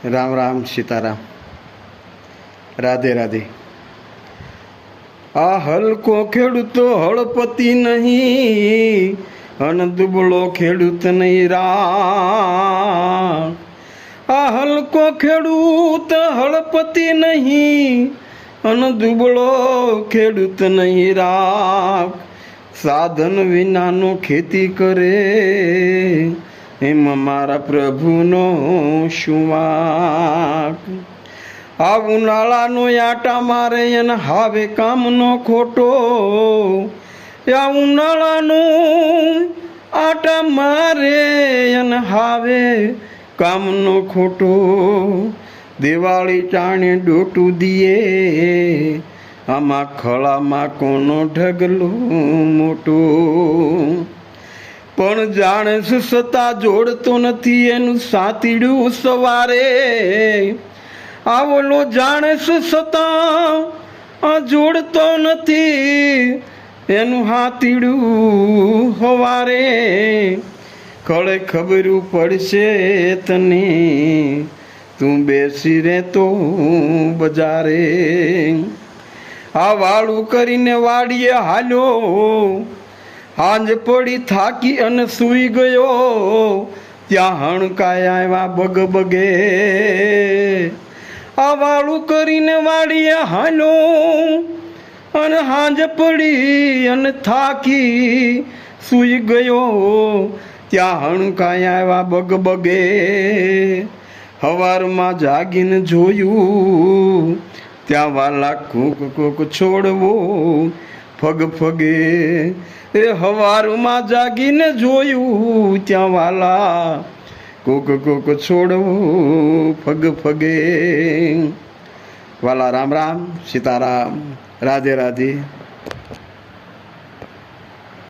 राम राम सीताराम राधे राधे। आ हलको खेडूतो हळपति नहीं अन दुबळो खेडूत नहीं राम। आ हलको खेडूत हळपति नहीं अन दुबळो खेडूत नहीं राम। साधन विनानो खेती करे एम मारा प्रभुनो शुं वाक। आ उनाळानो आटा मारे अन हावे कामनो खोटो। या उनाळानो आटा मारे अन हावे कामनो खोटो। दिवाળી टाणे डोटू दिए आमा खळामा कोनो ढगलो मोटो। पण जाणेस सता जोड़तो नथी एनु सातीडू सवारे। आवलो जाणेस सता जोड़तो नथी एनु हाथीडू हवारे। कळे खबरू पड़शे तने तू बेसी रे तो बजारे। आ वाळू करीने वाड़िए हाल्यो हांज पड़ी थाकी अन सुई गयो। त्या हणकाय आव्या बग बगे। आ वाळू करीने वाड़िए हाल्यो अन हांज पड़ी अन थाकी सुई गयो। त्या हणकाय आव्या बग बगे। हवारमा जागीने जोयू त्या वाला कूक कूक छोड़वो फग फगे। ए हवारमा जागीने जोयू त्या वाला कूक कूक छोड़वो फग फगे। वाला राम राम सीताराम राधे राधे।